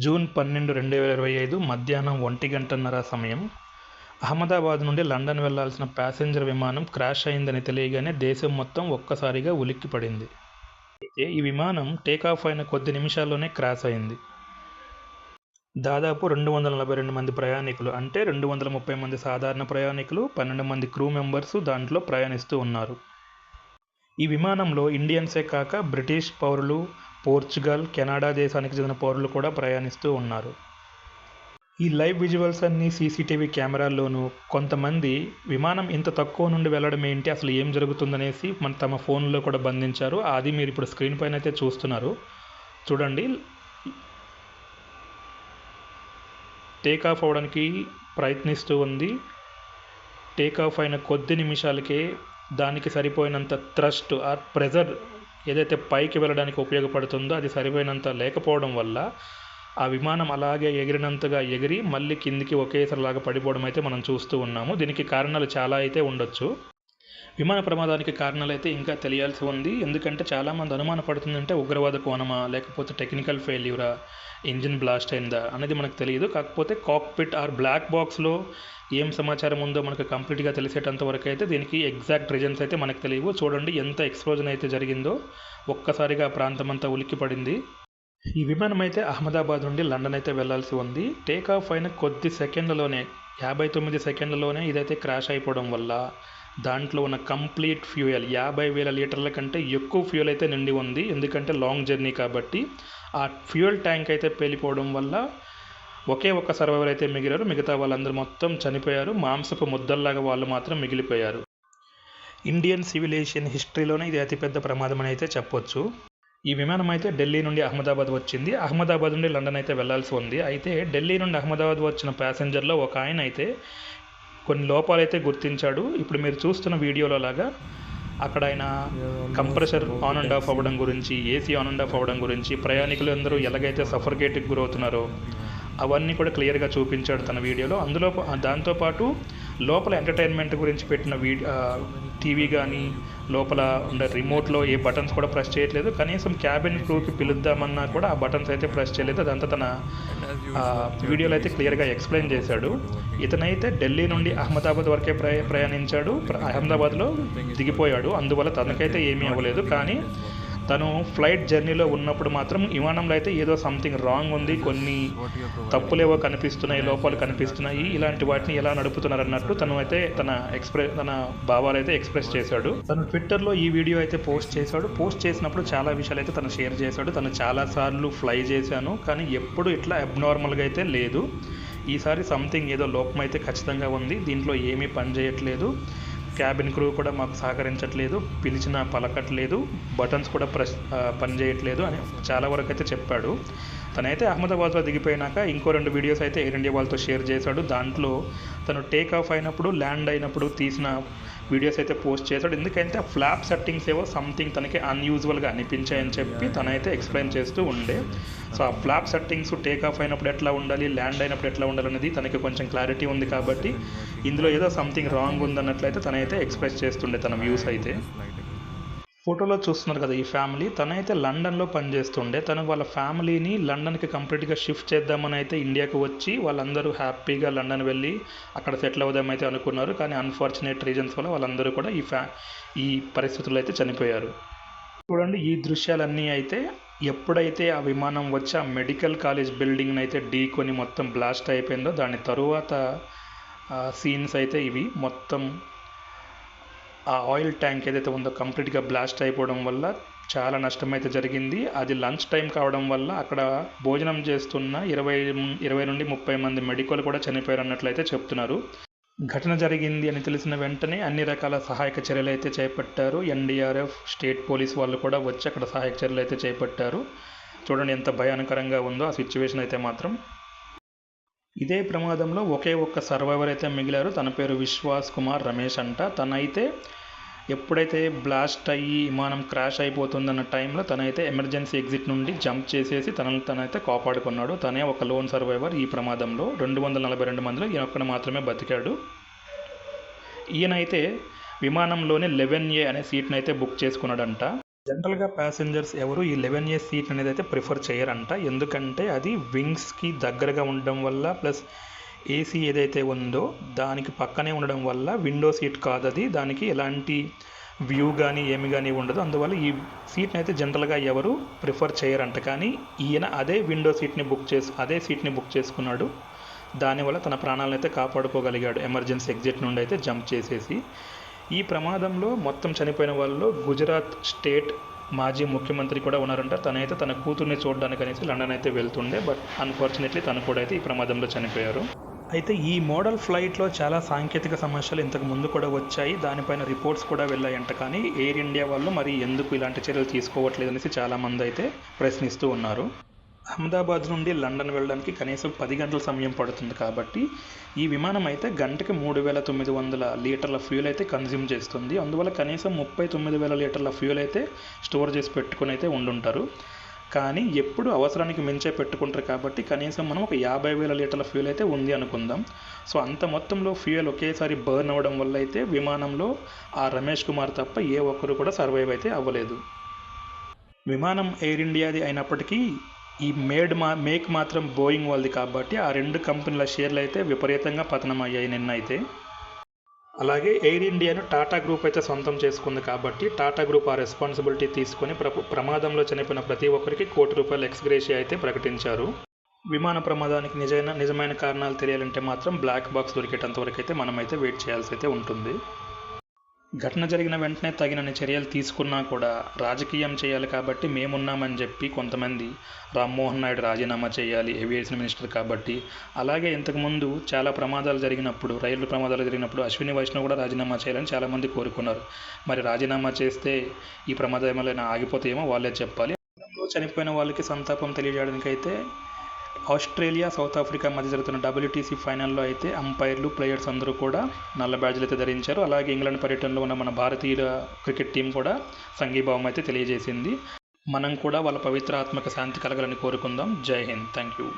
June 12, 2025 మధ్యాహ్నం 1:30 సమయం అహ్మదాబాద్ నుండి లండన్ వెళ్లాల్సిన ప్యాసింజర్ విమానం క్రాష్ అయిందని తెలియగానే దేశం మొత్తం ఒక్కసారిగా ఉలిక్కిపడింది. అయితే ఈ విమానం టేకాఫ్ అయిన కొద్ది నిమిషాల్లోనే క్రాష్ అయింది. దాదాపు 242 మంది ప్రయాణికులు అంటే 230 మంది సాధారణ ప్రయాణికులు, 12 మంది క్రూ మెంబర్స్ దాంట్లో ప్రయాణిస్తూ ఉన్నారు. ఈ విమానంలో ఇండియన్సే కాక బ్రిటిష్ పౌరులు, పోర్చుగల్, కెనడా దేశానికి చెందిన పౌరులు కూడా ప్రయాణిస్తూ ఉన్నారు. ఈ లైవ్ విజువల్స్ అన్నీ సీసీటీవీ కెమెరాల్లోనూ కొంతమంది విమానం ఇంత తక్కువ నుండి వెళ్ళడం ఏంటి, అసలు ఏం జరుగుతుందనేసి తమ ఫోన్లో కూడా బంధించారు. అది మీరు ఇప్పుడు స్క్రీన్ పైన అయితే చూస్తున్నారు. చూడండి, టేకాఫ్ అవ్వడానికి ప్రయత్నిస్తూ ఉంది. టేకాఫ్ అయిన కొద్ది నిమిషాలకే దానికి సరిపోయినంత థ్రస్ట్ ఆర్ ప్రెజర్ ఏదైతే పైకి వెళ్ళడానికి ఉపయోగపడుతుందో అది సరిపోయినంత లేకపోవడం వల్ల ఆ విమానం అలాగే ఎగిరినంతగా ఎగిరి మళ్ళీ కిందికి ఒకేసారిలాగా పడిపోవడం అయితే మనం చూస్తూ ఉన్నాము. దీనికి కారణాలు చాలా అయితే ఉండొచ్చు. విమాన ప్రమాదానికి కారణాలు అయితే ఇంకా తెలియాల్సి ఉంది. ఎందుకంటే చాలామంది అనుమాన పడుతుందంటే ఉగ్రవాద కోణమా, లేకపోతే టెక్నికల్ ఫెయిల్యూరా, ఇంజిన్ బ్లాస్ట్ అయిందా అనేది మనకు తెలియదు. కాకపోతే కాక్పిట్ ఆర్ బ్లాక్ బాక్స్లో ఏం సమాచారం ఉందో మనకు కంప్లీట్గా తెలిసేటంత వరకు అయితే దీనికి ఎగ్జాక్ట్ రీజన్స్ అయితే మనకు తెలియవు. చూడండి ఎంత ఎక్స్ప్లోజన్ అయితే జరిగిందో, ఒక్కసారిగా ప్రాంతం అంతా ఉలిక్కిపడింది. ఈ విమానం అయితే అహ్మదాబాద్ నుండి లండన్ అయితే వెళ్లాల్సి ఉంది. టేకాఫ్ అయిన కొద్ది సెకండ్లలోనే 59 సెకండ్లలోనే ఇదైతే క్రాష్ అయిపోవడం వల్ల దాంట్లో ఉన్న కంప్లీట్ ఫ్యూయల్ 50,000 లీటర్ల కంటే ఎక్కువ ఫ్యూయల్ అయితే నిండి ఉంది. ఎందుకంటే లాంగ్ జర్నీ కాబట్టి ఆ ఫ్యూయల్ ట్యాంక్ అయితే పేలిపోవడం వల్ల ఒకే ఒక్క సర్వైవర్ అయితే మిగిలారు. మిగతా వాళ్ళందరూ మొత్తం చనిపోయారు. మాంసపు ముద్దల్లాగా వాళ్ళు మాత్రం మిగిలిపోయారు. ఇండియన్ సివిలేషన్ హిస్టరీలోనే ఇది అతిపెద్ద ప్రమాదం అని అయితే చెప్పొచ్చు. ఈ విమానం అయితే ఢిల్లీ నుండి అహ్మదాబాద్ వచ్చింది. అహ్మదాబాద్ నుండి లండన్ అయితే వెళ్లాల్సి ఉంది. అయితే ఢిల్లీ నుండి అహ్మదాబాద్ వచ్చిన ప్యాసింజర్లో ఒక ఆయన అయితే కొన్ని లోపాలైతే గుర్తించాడు. ఇప్పుడు మీరు చూస్తున్న వీడియోలో లాగా అక్కడ ఆయన కంప్రెసర్ ఆన్ అండ్ ఆఫ్ అవ్వడం గురించి, ఏసీ ఆన్ అండ్ ఆఫ్ అవ్వడం గురించి, ప్రయాణికులు అందరూ ఎలాగైతే సఫర్గేట్కి గురవుతున్నారో అవన్నీ కూడా క్లియర్గా చూపించాడు తన వీడియోలో. దాంతోపాటు లోపల ఎంటర్టైన్మెంట్ గురించి పెట్టిన టీవీ కానీ లోపల ఉండే రిమోట్లో ఏ బటన్స్ కూడా ప్రెస్ చేయట్లేదు. కనీసం క్యాబిన్ క్రూకి పిలుద్దామన్నా కూడా ఆ బటన్స్ అయితే ప్రెస్ చేయలేదు. అదంతా తన వీడియోలో అయితే క్లియర్గా ఎక్స్ప్లెయిన్ చేశాడు. ఇతనైతే ఢిల్లీ నుండి అహ్మదాబాద్ వరకే ప్రయాణించాడు. అహ్మదాబాద్లో దిగిపోయాడు. అందువల్ల తనకైతే ఏమీ అవ్వలేదు. కానీ తను ఫ్లైట్ జర్నీలో ఉన్నప్పుడు మాత్రం విమానంలో అయితే ఏదో సంథింగ్ రాంగ్ ఉంది, కొన్ని తప్పులేవో కనిపిస్తున్నాయి, లోపాలు కనిపిస్తున్నాయి, ఇలాంటి వాటిని ఎలా నడుపుతున్నారు అన్నట్టు తను అయితే తన భావాలు అయితే ఎక్స్ప్రెస్ చేశాడు. తను ట్విట్టర్లో ఈ వీడియో అయితే పోస్ట్ చేశాడు. పోస్ట్ చేసినప్పుడు చాలా విషయాలు అయితే తను షేర్ చేశాడు. తను చాలాసార్లు ఫ్లై చేశాను, కానీ ఎప్పుడు ఇట్లా అబ్నార్మల్గా అయితే లేదు. ఈసారి సంథింగ్ ఏదో లోపం అయితే ఖచ్చితంగా ఉంది. దీంట్లో ఏమీ పని చేయట్లేదు. క్యాబిన్ క్రూ కూడా మాకు సహకరించట్లేదు, పిలిచిన పలకట్లేదు, బటన్స్ కూడా పనిచేయట్లేదు అని చాలా వరకు అయితే చెప్పాడు. తనైతే అహ్మదాబాద్లో దిగిపోయినాక ఇంకో 2 వీడియోస్ అయితే ఎయిర్ ఇండియా వాళ్ళతో షేర్ చేశాడు. దాంట్లో తను టేక్ ఆఫ్ అయినప్పుడు, ల్యాండ్ అయినప్పుడు తీసిన వీడియోస్ అయితే పోస్ట్ చేశాడు. ఎందుకంటే ఫ్లాప్ సెట్టింగ్స్ ఏవో సంథింగ్ తనకి అన్యూజువల్గా అనిపించాయని చెప్పి తనైతే ఎక్స్ప్లెయిన్ చేస్తూ ఉండే. సో ఆ ఫ్లాప్ సెట్టింగ్స్ టేక్ ఆఫ్ అయినప్పుడు ఎట్లా ఉండాలి, ల్యాండ్ అయినప్పుడు ఎట్లా ఉండాలి అనేది తనకి కొంచెం క్లారిటీ ఉంది కాబట్టి ఇందులో ఏదో సంథింగ్ రాంగ్ ఉందన్నట్లయితే తనైతే ఎక్స్ప్రెస్ చేస్తుండే తన వ్యూస్ అయితే. ఫోటోలో చూస్తున్నారు కదా ఈ ఫ్యామిలీ, తనైతే లండన్లో పనిచేస్తుండే. తను వాళ్ళ ఫ్యామిలీని లండన్కి కంప్లీట్గా షిఫ్ట్ చేద్దామని అయితే ఇండియాకు వచ్చి వాళ్ళందరూ హ్యాపీగా లండన్ వెళ్ళి అక్కడ సెటిల్ అవుదామైతే అనుకున్నారు. కానీ అన్ఫార్చునేట్ రీజన్స్ వల్ల వాళ్ళందరూ కూడా ఈ పరిస్థితుల్లో అయితే చనిపోయారు. చూడండి, ఈ దృశ్యాలన్నీ అయితే ఎప్పుడైతే ఆ విమానం వచ్చి ఆ మెడికల్ కాలేజ్ బిల్డింగ్ని అయితే ఢీకొని మొత్తం బ్లాస్ట్ అయిపోయిందో దాని తరువాత సీన్స్ అయితే ఇవి. మొత్తం ఆ ఆయిల్ ట్యాంక్ ఏదైతే ఉందో కంప్లీట్గా బ్లాస్ట్ అయిపోవడం వల్ల చాలా నష్టం అయితే జరిగింది. అది లంచ్ టైం కావడం వల్ల అక్కడ భోజనం చేస్తున్న 20 నుండి 30 మంది మెడికల్ కూడా చనిపోయారు అన్నట్లయితే చెప్తున్నారు. ఘటన జరిగింది అని తెలిసిన వెంటనే అన్ని రకాల సహాయక చర్యలు అయితే చేపట్టారు. ఎన్డీఆర్ఎఫ్, స్టేట్ పోలీస్ వాళ్ళు కూడా వచ్చి అక్కడ సహాయక చర్యలు అయితే చేపట్టారు. చూడండి ఎంత భయానకరంగా ఉందో ఆ సిచ్యువేషన్ అయితే మాత్రం. ఇదే ప్రమాదంలో ఒకే ఒక్క సర్వైవర్ అయితే మిగిలారు. తన పేరు విశ్వాస్ కుమార్ రమేష్ అంట. తనైతే ఎప్పుడైతే బ్లాస్ట్ అయ్యి విమానం క్రాష్ అయిపోతుందన్న టైంలో తనైతే ఎమర్జెన్సీ ఎగ్జిట్ నుండి జంప్ చేసేసి తనైతే కాపాడుకున్నాడు. తనే ఒక లోన్ సర్వైవర్. ఈ ప్రమాదంలో 242 మందిలో ఈయన ఒక్కడు మాత్రమే బతికాడు. ఈయనైతే విమానంలోనే 11A అనే సీట్ని అయితే బుక్ చేసుకున్నాడంట. జనరల్గా ప్యాసింజర్స్ ఎవరు ఈ 11A సీట్ అనేది అయితే ప్రిఫర్ చేయరంట. ఎందుకంటే అది వింగ్స్కి దగ్గరగా ఉండడం వల్ల, ప్లస్ ఏసీ ఏదైతే ఉందో దానికి పక్కనే ఉండడం వల్ల విండో సీట్ కాదు అది, దానికి ఎలాంటి వ్యూ కానీ ఏమి కానీ ఉండదు. అందువల్ల ఈ సీట్ని అయితే జనరల్గా ఎవరు ప్రిఫర్ చేయరంట. కానీ ఈయన అదే సీట్ని బుక్ చేసుకున్నాడు. దానివల్ల తన ప్రాణాలను అయితే కాపాడుకోగలిగాడు ఎమర్జెన్సీ ఎగ్జిట్ నుండి అయితే జంప్ చేసేసి. ఈ ప్రమాదంలో మొత్తం చనిపోయిన వాళ్ళలో గుజరాత్ స్టేట్ మాజీ ముఖ్యమంత్రి కూడా ఉన్నారంట. తనైతే తన కూతుర్ని చూడడానికి అనేసి లండన్ అయితే వెళ్తుండే, బట్ అన్ఫార్చునేట్లీ తను కూడా అయితే ఈ ప్రమాదంలో చనిపోయారు. అయితే ఈ మోడల్ ఫ్లైట్లో చాలా సాంకేతిక సమస్యలు ఇంతకు ముందు కూడా వచ్చాయి, దానిపైన రిపోర్ట్స్ కూడా వెళ్ళాయంట. కానీ ఎయిర్ ఇండియా వాళ్ళు మరి ఎందుకు ఇలాంటి చర్యలు తీసుకోవట్లేదు అనేసి చాలామంది అయితే ప్రశ్నిస్తూ ఉన్నారు. అహ్మదాబాద్ నుండి లండన్ వెళ్ళడానికి కనీసం 10 గంటల సమయం పడుతుంది. కాబట్టి ఈ విమానం అయితే గంటకి 3,900 లీటర్ల ఫ్యూయల్ అయితే కన్జ్యూమ్ చేస్తుంది. అందువల్ల కనీసం 39,000 లీటర్ల ఫ్యూయల్ అయితే స్టోర్ చేసి పెట్టుకుని అయితే ఉండుంటారు. కానీ ఎప్పుడు అవసరానికి మించే పెట్టుకుంటారు కాబట్టి కనీసం మనం ఒక 50,000 లీటర్ల ఫ్యూయల్ అయితే ఉంది అనుకుందాం. సో అంత మొత్తంలో ఫ్యూయల్ ఒకేసారి బర్న్ అవ్వడం వల్ల అయితే విమానంలో ఆ రమేష్ కుమార్ తప్ప ఏ ఒక్కరు కూడా సర్వైవ్ అయితే అవ్వలేదు. విమానం ఎయిర్ ఇండియాది అయినప్పటికీ ఈ మేక్ మాత్రం బోయింగ్ వాళ్ళది కాబట్టి ఆ 2 కంపెనీల షేర్లు అయితే విపరీతంగా పతనం అయ్యాయి నిన్న అయితే. అలాగే ఎయిర్ ఇండియాను టాటా గ్రూప్ అయితే సొంతం చేసుకుంది కాబట్టి టాటా గ్రూప్ ఆ రెస్పాన్సిబిలిటీ తీసుకొని ప్రమాదంలో చనిపోయిన ప్రతి ఒక్కరికి ₹1,00,00,000 ఎక్స్గ్రేషియా అయితే ప్రకటించారు. విమాన ప్రమాదానికి నిజమైన కారణాలు తెలియాలంటే మాత్రం బ్లాక్ బాక్స్ దొరికేటంత వరకు అయితే మనమైతే వెయిట్ చేయాల్సి అయితే ఉంటుంది. ఘటన జరిగిన వెంటనే తగినన్ని చర్యలు తీసుకున్నా కూడా రాజకీయం చేయాలి కాబట్టి మేమున్నామని చెప్పి కొంతమంది రామ్మోహన్ నాయుడు రాజీనామా చేయాలి ఏవియేషన్ మినిస్టర్ కాబట్టి, అలాగే ఇంతకుముందు చాలా రైలు ప్రమాదాలు జరిగినప్పుడు అశ్విని వైష్ణవ్ కూడా రాజీనామా చేయాలని చాలామంది కోరుకున్నారు. మరి రాజీనామా చేస్తే ఈ ప్రమాదం ఏమైనా ఆగిపోతాయేమో వాళ్ళే చెప్పాలి. చనిపోయిన వాళ్ళకి సంతాపం తెలియజేయడానికి అయితే ఆస్ట్రేలియా, సౌత్ ఆఫ్రికా మధ్య జరుగుతున్న WTC ఫైనల్లో అయితే అంపైర్లు, ప్లేయర్స్ అందరూ కూడా నల్ల బ్యాడ్జ్లు అయితే ధరించారు. అలాగే ఇంగ్లాండ్ పర్యటనలో ఉన్న మన భారతీయ క్రికెట్ టీం కూడా సంఘీభావం అయితే తెలియజేసింది. మనం కూడా వాళ్ళ పవిత్ర ఆత్మక శాంతి కలగాలని కోరుకుందాం. జై హింద్. Thank you.